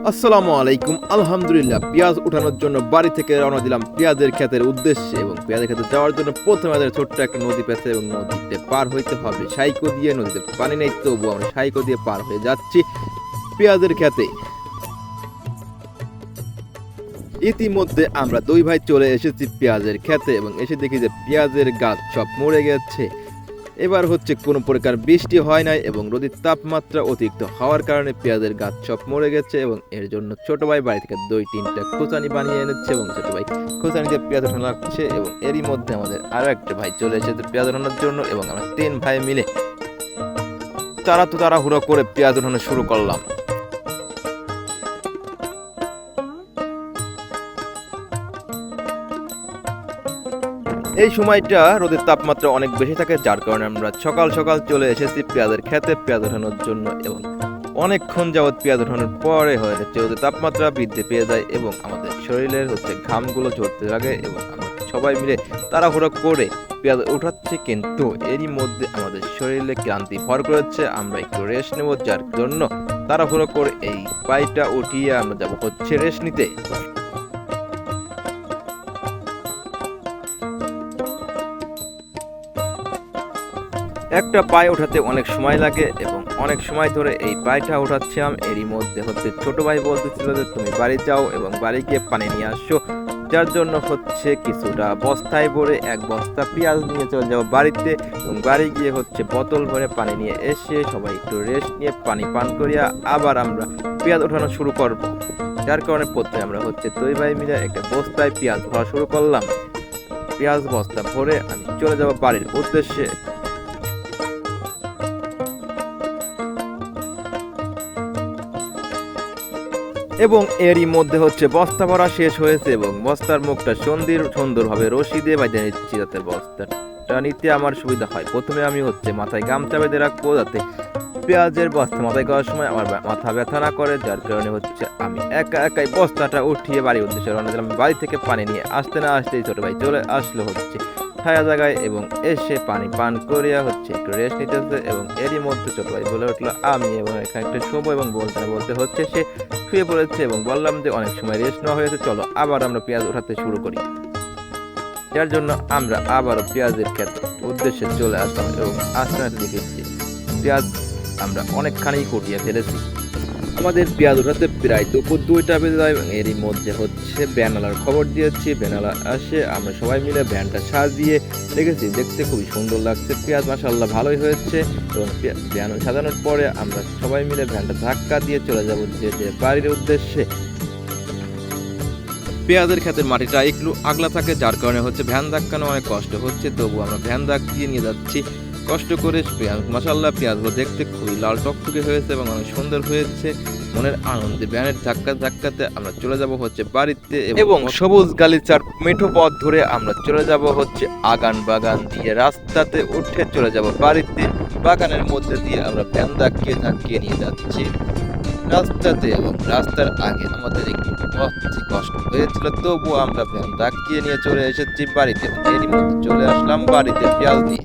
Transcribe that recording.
আসসালামু আলাইকুম। আলহামদুলিল্লাহ, পেঁয়াজ উঠানোর জন্য বাড়ি থেকে রওনা দিলাম পেঁয়াজের ক্ষেতের উদ্দেশ্যে। এবং পেঁয়াজের ক্ষেতে যাওয়ার জন্য প্রথমে আমাদের ছোট্ট একটা নদী পেছে এবং নদীতে পার হইতে হবে সাইকো দিয়ে। নদীতে পানি নেই, তবু আমরা সাইকো দিয়ে পার হয়ে যাচ্ছি পেঁয়াজের ক্ষেতে। ইতিমধ্যে আমরা দুই ভাই চলে এসেছি পেঁয়াজের ক্ষেতে এবং এসে দেখি যে পেঁয়াজের গাছ সব মরে গেছে। এবার হচ্ছে কোনো প্রকার বৃষ্টি হয় নাই এবং নদীর তাপমাত্রা অতিরিক্ত হওয়ার কারণে পেঁয়াজের গাছ সব মরে গেছে। এবং এর জন্য ছোট ভাই বাড়ি থেকে 2-3টা খোঁচানি বানিয়ে এনেছে এবং ছোট ভাই খোঁচানি দিয়ে পেঁয়াজ ওঠানো লাগছে। এবং এরই মধ্যে আমাদের আরো একটা ভাই চলে এসেছে পেঁয়াজ ওঠানোর জন্য এবং আমরা 3 ভাই মিলে তাড়াহুড়ো করে পেঁয়াজ ওঠানো শুরু করলাম। এই সময়টা রোদের তাপমাত্রা অনেক বেশি থাকে, যার কারণে আমরা সকাল সকাল চলে এসেছি পেঁয়াজের ক্ষেতে পেঁয়াজ ওঠানোর জন্য। এবং অনেকক্ষণ যাবৎ পেঁয়াজ ওঠানোর পরে হয়ে যাচ্ছে রোদের তাপমাত্রা বৃদ্ধি পেয়ে যায় এবং আমাদের শরীরের ঘামগুলো ঝরতে লাগে এবং আমরা সবাই মিলে তাড়াহুড়ো করে পেঁয়াজ উঠাচ্ছি। কিন্তু এরই মধ্যে আমাদের শরীরে ক্লান্তি ভর করেছে, আমরা একটু রেস্ট নেব, যার জন্য তাড়াহুড়ো করে এই পাইটা উঠিয়ে আমরা যাবো হচ্ছে রেস্ট নিতে। একটা পায়ে ওঠাতে অনেক সময় লাগে এবং অনেক সময় ধরে এই পায়টা উঠাচ্ছিলাম। এরই মধ্যে ছোট ভাই বলতেছিল যে তুমি বাড়ি যাও এবং বাড়ি গিয়ে পানি নিয়ে আসো, যার জন্য কিছুটা বস্তায় ভরে 1 বস্তা পেঁয়াজ নিয়ে চলে যাবো বাড়িতে। এবং বাড়ি গিয়ে বোতল ভরে পানি নিয়ে এসে সবাই একটু রেস্ট নিয়ে পানি পান করিয়া আবার আমরা পেঁয়াজ ওঠানো শুরু করব। যার কারণে প্রথমে আমরা দুই ভাই মিলে একটা বস্তায় পেঁয়াজ ভরা শুরু করলাম। পেঁয়াজ বস্তা ভরে আমি চলে যাব বাড়ির উদ্দেশ্যে। এবং এরই মধ্যে বস্তা ভরা শেষ হয়েছে এবং বস্তার মুখটা সুন্দরভাবে রশি দিয়ে বাঁধিয়ে নিচ্ছি, যাতে বস্তাটা নিতে আমার সুবিধা হয়। প্রথমে আমি মাথায় গামছা বেঁধে রাখবো, যাতে পেঁয়াজের বস্তা মাথায় করার সময় আমার মাথা ব্যথা না করে। যার কারণে আমি একাই বস্তাটা উঠিয়ে বাড়ির উদ্দেশ্যে রওনা দিলাম। বাড়ি থেকে পানি নিয়ে আসতে না আসতেই ছোট ভাই চলে আসলো ছায়া জায়গায় এবং এসে পানি পান করিয়া একটু রেস্ট নিতেছে। এবং এরই মধ্যে ছোট ভাই বলে উঠলো আমি এবং এখানে একটা শোবো, এবং বলতে সে শুয়ে পড়েছে। এবং বললাম যে অনেক সময় রেস্ট নেওয়া হয়েছে, চলো আবার আমরা পেঁয়াজ উঠাতে শুরু করি। যার জন্য আমরা আবারও পেঁয়াজের ক্ষেতের উদ্দেশ্যে চলে আসলাম এবং আস্তে আস্তে দেখেছি পেঁয়াজ আমরা অনেকখানি কুটিয়ে ফেলেছি। আমাদের পেঁয়াজ উঠাতে প্রায় দুপুর 2টা বেজে যায় এবং এরই মধ্যে ভ্যানওয়ালার খবর দিয়েছি। ভ্যানওয়ালা আসে, আমরা সবাই মিলে ভ্যানটা সাজিয়ে রেখেছি। দেখতে খুবই সুন্দর লাগছে, পেঁয়াজ মাশাআল্লাহ ভালোই হয়েছে। এবং ভ্যান সাজানোর পরে আমরা সবাই মিলে ভ্যানটা ধাক্কা দিয়ে চলে যাব যে বাড়ির উদ্দেশ্যে। পেঁয়াজের ক্ষেতের মাটিটা একটু আগলা থাকে, যার কারণে ভ্যান ধাক্কানো অনেক কষ্ট হচ্ছে, তবু আমরা ভ্যান ধাক্কিয়ে নিয়ে যাচ্ছি কষ্ট করে। পেঁয়াজ মাশাআল্লাহ পেঁয়াজগুলো দেখতে খুবই লাল টকটকে হয়েছে এবং অনেক সুন্দর হয়েছে। মনের আনন্দে ভ্যানের ধাক্কাতে আমরা চলে যাব বাড়িতে। এবং সবুজ গালিচার মেঠো পথ ধরে আমরা চলে যাব আগান বাগান দিয়ে রাস্তাতে উঠে চলে যাব বাড়িতে। বাগানের মধ্যে দিয়ে আমরা ভ্যান ধাক্কিয়ে নিয়ে যাচ্ছি রাস্তাতে। এবং রাস্তার আগে আমাদের একটু কষ্ট হয়েছিল, তবুও আমরা ভ্যান ধাক্কিয়ে নিয়ে চলে এসেছি বাড়িতে। এরই মধ্যে চলে আসলাম বাড়িতে পেঁয়াজ নিয়ে।